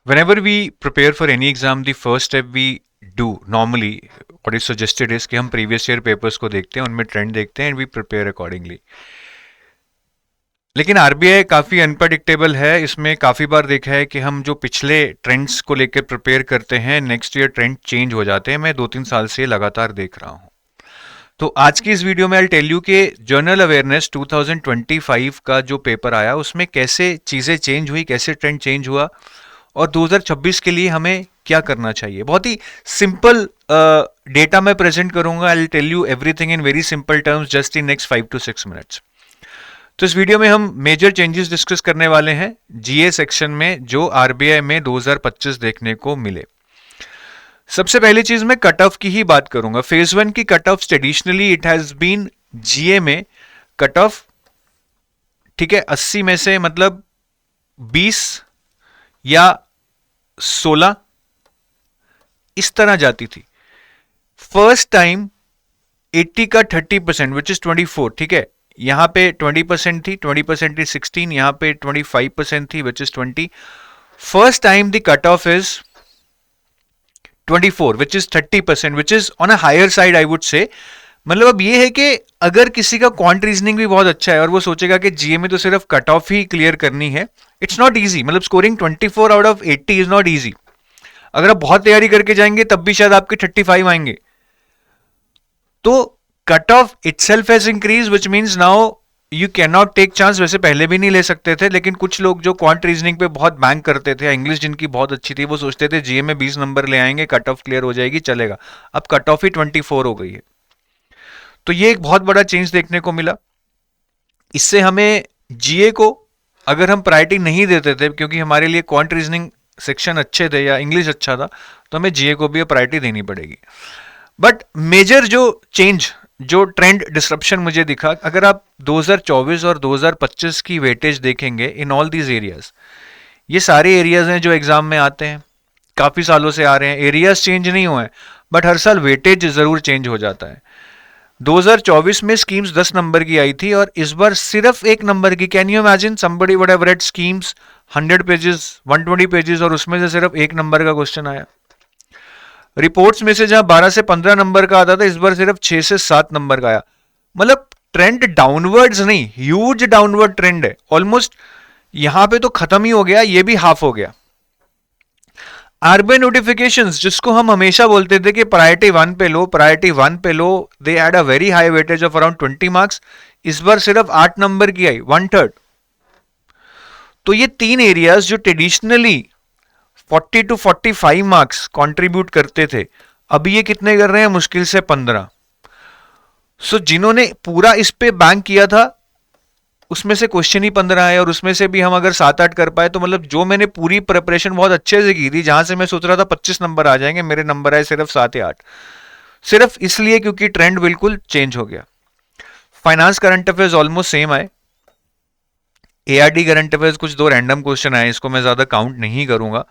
Whenever we prepare for any exam, the first step we do normally, what is suggested is कि हम previous year papers को देखते हैं, उनमें trend देखते हैं and we prepare accordingly. लेकिन आरबीआई काफ़ी अनप्रडिक्टेबल है. इसमें काफ़ी बार देखा है कि हम जो पिछले ट्रेंड्स को लेकर प्रिपेयर करते हैं, नेक्स्ट ईयर ट्रेंड चेंज हो जाते हैं. मैं 2-3 साल से लगातार देख रहा हूँ. तो आज की इस वीडियो में आई टेल यू कि जर्नल अवेयरनेस 2025 का जो पेपर आया उसमें कैसे चीज़ें चेंज हुई, कैसे ट्रेंड चेंज हुआ और 2026 के लिए हमें क्या करना चाहिए. बहुत ही सिंपल डेटा मैं प्रेजेंट करूंगा. I tell you everything in very simple terms just in next 5 to 6 minutes. तो इस वीडियो में हम मेजर चेंजेस डिस्कस करने वाले हैं जीए सेक्शन में जो आरबीआई में 2025 देखने को मिले. सबसे पहली चीज मैं कट ऑफ की ही बात करूंगा. फेज 1 की cut off traditionally it has been GA में कट ऑफ, ठीक है, 80 में से मतलब 20 या 16 इस तरह जाती थी. फर्स्ट टाइम 80 का 30% विच इज 24, ठीक है. यहां पे 20% थी, 20% थी 16, यहां पे 25% थी which is 20. First time the cut off is 24 which is 30%, which is on a higher side I would say. मतलब अब ये है कि अगर किसी का क्वांट रीजनिंग भी बहुत अच्छा है और वो सोचेगा कि जीए में तो सिर्फ कट ऑफ ही क्लियर करनी है, इट्स नॉट इजी. मतलब scoring 24 out of 80 is not easy. अगर आप बहुत तैयारी करके जाएंगे तब भी शायद आपके 35 आएंगे. तो cut off itself has increase which means now you can not take chance. वैसे पहले भी नहीं ले सकते थे, लेकिन कुछ लोग जो क्वांट रीजनिंग पे बहुत बैंक करते थे, इंग्लिश जिनकी बहुत अच्छी थी, वो सोचते थे जीए में 20 नंबर ले आएंगे, कट ऑफ क्लियर हो जाएगी, चलेगा. अब कट ऑफ ही 24 हो गई है. तो ये एक बहुत बड़ा चेंज देखने को मिला. इससे हमें जीए को अगर हम प्रायोरिटी नहीं देते थे क्योंकि हमारे लिए क्वांट रीजनिंग सेक्शन अच्छे थे या इंग्लिश अच्छा था, तो हमें जीए को भी प्रायोरिटी देनी पड़ेगी. बट मेजर जो चेंज, जो ट्रेंड डिस्रप्शन मुझे दिखा, अगर आप 2024 और 2025 की वेटेज देखेंगे इन ऑल दीज एरियाज, ये सारे एरियाज हैं जो एग्जाम में आते हैं, काफी सालों से आ रहे हैं. एरियाज चेंज नहीं हुए हैं बट हर साल वेटेज जरूर चेंज हो जाता है. 2024 में स्कीम्स 10 नंबर की आई थी और इस बार सिर्फ 1 नंबर की. Can you imagine somebody would have read schemes 100 pages, 120 pages और उसमें से सिर्फ 1 नंबर का क्वेश्चन आया. रिपोर्ट्स में से जहां 12 से 15 नंबर का आता था, इस बार सिर्फ 6 से 7 नंबर का आया. मतलब ट्रेंड डाउनवर्ड्स नहीं, ह्यूज डाउनवर्ड ट्रेंड है. ऑलमोस्ट यहां पे तो खत्म ही हो गया, ये भी हाफ हो गया. आरबीआई नोटिफिकेशंस जिसको हम हमेशा बोलते थे कि प्रायोरिटी 1 पे लो, प्रायोरिटी 1 पे लो, they had a very high weightage of around 20 marks. इस बार सिर्फ 8 नंबर की आई, 1/3. तो ये 3 एरियाज जो ट्रेडिशनली 40 to 45 मार्क्स कंट्रीब्यूट करते थे, अभी ये कितने कर रहे हैं? मुश्किल से 15. सो जिन्होंने पूरा इस पे बैंक किया था उसमें से क्वेश्चन ही 15 है और उसमें से भी हम अगर 7-8 कर पाए तो मतलब जो मैंने पूरी प्रिपरेशन बहुत अच्छे से की थी, जहां से मैं सोच रहा था 25 नंबर आ जाएंगे, मेरे नंबर आए सिर्फ 7 या 8. सिर्फ इसलिए क्योंकि ट्रेंड बिल्कुल चेंज हो गया. Finance current affairs almost same आए. एआरडी करंट अफेयर्स कुछ 2 रैंडम क्वेश्चन आए, इसको मैं ज्यादा काउंट नहीं करूंगा.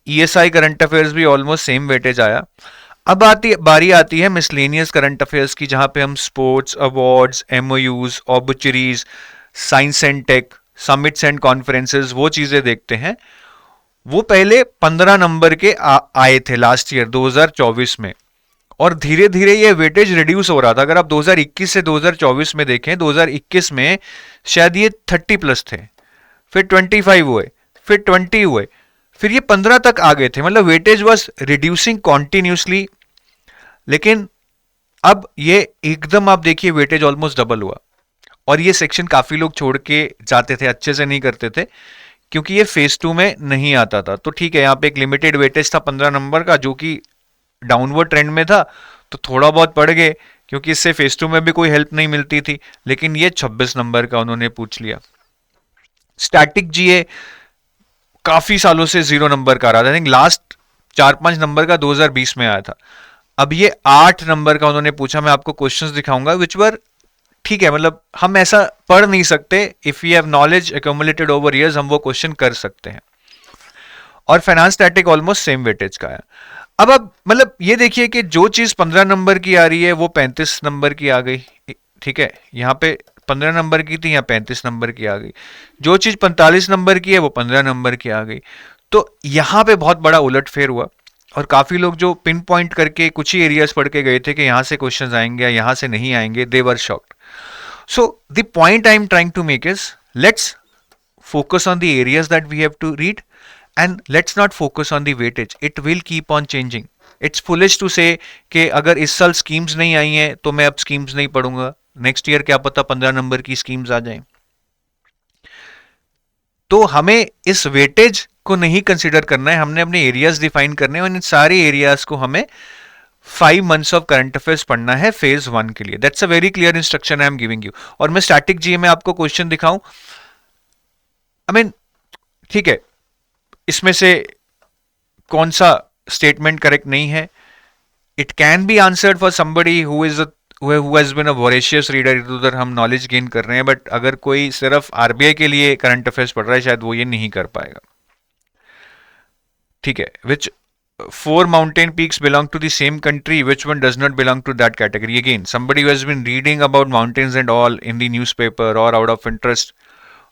ईएसआई करंट अफेयर्स भी ऑलमोस्ट सेम वेटेज आया. अब बारी आती है मिसलेनियस करंट अफेयर्स की, जहां पे हम sports, awards, MoUs, obituaries, science and tech, summits and conferences, वो चीजें देखते हैं. वो पहले 15 नंबर के आए थे लास्ट ईयर 2024 में और धीरे धीरे ये वेटेज रिड्यूस हो रहा था. अगर आप 2021 से 2024 में देखें, 2021 में शायद ये 30 प्लस थे, फिर 25 हुए, फिर 20 हुए, फिर ये 15 तक आ गए थे. मतलब वेटेज वॉज रिड्यूसिंग कॉन्टिन्यूसली. लेकिन अब ये एकदम आप देखिए वेटेज ऑलमोस्ट डबल हुआ. और ये सेक्शन काफी लोग छोड़ के जाते थे, अच्छे से नहीं करते थे क्योंकि ये फेज 2 में नहीं आता था. तो ठीक है, यहाँ पे एक लिमिटेड वेटेज था 15 नंबर का जो कि डाउनवर्ड ट्रेंड में था, तो थोड़ा बहुत पड़ गए क्योंकि इससे फेज 2 में भी कोई हेल्प नहीं मिलती थी. लेकिन ये 26 नंबर का उन्होंने पूछ लिया. स्टैटिक जीए काफी सालों से 0 नंबर का आ रहा था. आई थिंक लास्ट 4-5 नंबर का 2020 में आया था. अब ये 8 नंबर का उन्होंने पूछा. मैं आपको क्वेश्चंस दिखाऊंगा विच वर, ठीक है, मतलब हम ऐसा पढ़ नहीं सकते. If you have knowledge accumulated over years हम वो क्वेश्चन कर सकते हैं. और finance static almost same weightage का है. अब मतलब ये देखिए कि जो चीज 15 नंबर की आ रही है वो 35 नंबर की आ गई. ठीक है, यहाँ पे 15 नंबर की थी, यहाँ 35 नंबर की आ गई. जो चीज 45 नंबर की है वो 15 नंबर की आ गई. तो यहाँ पे बहुत बड़ा उलटफेर हुआ और काफी लोग जो पिन पॉइंट करके कुछ ही एरियाज पढ़ के गए थे कि यहाँ से क्वेश्चंस आएंगे या यहाँ से नहीं आएंगे, they were shocked. So the point I'm trying to make is, let's focus on the areas that we have to read and let's not focus on the weightage. It will keep on changing. It's foolish to say कि अगर इस साल schemes नहीं आई हैं तो मैं अब schemes नहीं पढ़ूंगा, नेक्स्ट ईयर क्या पता 15 नंबर की स्कीम्स आ जाएं. तो हमें इस वेटेज को नहीं कंसिडर करना है, हमने अपने एरियाज डिफाइन करने हैं और इन सारे एरियाज को हमें 5 मंथ्स ऑफ करंट अफेयर्स पढ़ना है फेज 1 के लिए. That's a very clear instruction I am giving you. और मैं स्टैटिक जीए में आपको क्वेश्चन दिखाऊं, आई मीन ठीक है, इसमें से कौन सा स्टेटमेंट करेक्ट नहीं है. It can be answered for somebody who is who has been a voracious reader. इधर हम नॉलेज गेन कर रहे हैं, बट अगर कोई सिर्फ आरबीआई के लिए करंट अफेयर्स पढ़ रहा है शायद वो ये नहीं कर पाएगा. ठीक है. विच 4 mountain peaks belong to the same country, which one does not belong to that category? Again, somebody who has been reading about mountains and all in the newspaper or out of interest,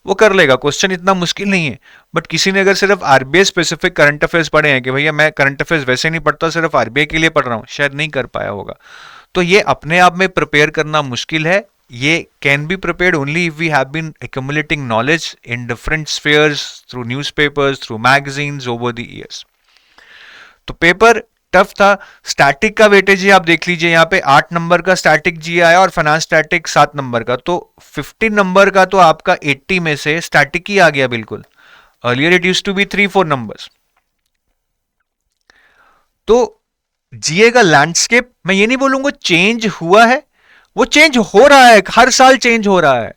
वो कर लेगा. Question इतना मुश्किल नहीं है. But किसी ने अगर सिर्फ आरबीआई स्पेसिफिक करंट अफेयर्स पढ़े हैं कि भैया मैं करंट अफेयर्स वैसे नहीं पढ़ता, सिर्फ आरबीआई के लिए पढ़ रहा हूँ, शायद नहीं कर पाया होगा. तो ये अपने आप में प्रिपेयर करना मुश्किल है. ये can be prepared only if we have been accumulating knowledge in different spheres through newspapers, through magazines over the years. तो पेपर टफ था. स्टैटिक का वेटेज आप देख लीजिए, यहाँ पे 8 नंबर का स्टैटिक जी आया और फाइनेंस स्टैटिक 7 नंबर का. तो 15 नंबर का तो आपका 80 में से स्टैटिक ही आ गया बिल्कुल. Earlier it used to be 3-4 numbers. तो जीए का लैंडस्केप मैं ये नहीं बोलूंगा चेंज हुआ है, वो चेंज हो रहा है, हर साल चेंज हो रहा है.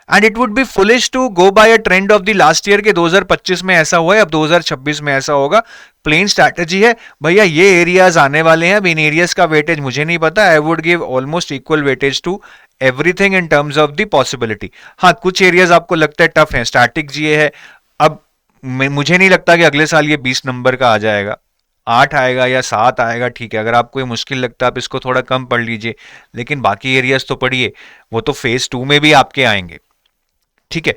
And it would be foolish to go by a trend of the last year के 2025 में ऐसा हुआ है, अब 2026 में ऐसा होगा. प्लेन स्ट्रैटेजी है भैया, ये एरियाज आने वाले हैं. अब इन एरियाज का वेटेज मुझे नहीं पता. I would give almost equal weightage to everything in terms of the possibility. हाँ, कुछ एरियाज आपको लगता है टफ है, स्टैटिक जीए है. अब मुझे नहीं लगता कि अगले साल ये 20 नंबर का आ जाएगा, 8 आएगा या 7 आएगा. ठीक है, अगर आपको ये मुश्किल लगता है आप इसको थोड़ा कम पढ़ लीजिए, लेकिन बाकी एरियाज तो पढ़िए, वो तो फेज 2 में भी आपके आएंगे. ठीक है.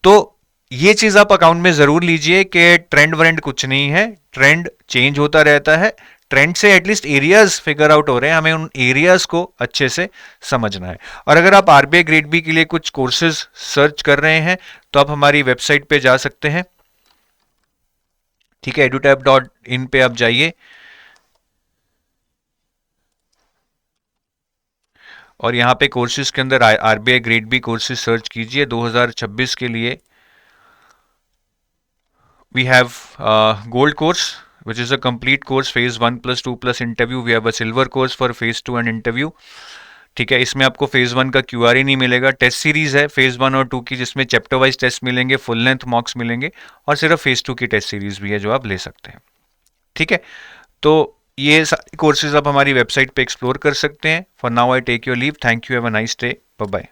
तो ये चीज आप अकाउंट में जरूर लीजिए कि ट्रेंड व्रेंड कुछ नहीं है, ट्रेंड चेंज होता रहता है. ट्रेंड से एटलीस्ट एरियाज फिगर आउट हो रहे हैं, हमें उन एरियाज को अच्छे से समझना है. और अगर आप आरबीआई ग्रेड बी के लिए कुछ कोर्सेज सर्च कर रहे हैं तो आप हमारी वेबसाइट पे जा सकते हैं. ठीक है, edutab.in पे आप जाइए और यहाँ पे कोर्सेज के अंदर RBI grade B courses search कीजिए 2026 के लिए. We have gold course which is a complete course phase 1 plus 2 plus interview. We have a silver course for phase 2 and interview. ठीक है, इसमें आपको फेज 1 का क्यूआर ही नहीं मिलेगा. टेस्ट सीरीज है फेज 1 और 2 की, जिसमें चैप्टर वाइज टेस्ट मिलेंगे, फुल लेंथ मॉक्स मिलेंगे और सिर्फ फेज 2 की टेस्ट सीरीज भी है जो आप ले सकते हैं. ठीक है, तो ये सारे कोर्सेज आप हमारी वेबसाइट पे एक्सप्लोर कर सकते हैं. For now I take your leave. Thank you. Have a nice day. Bye bye.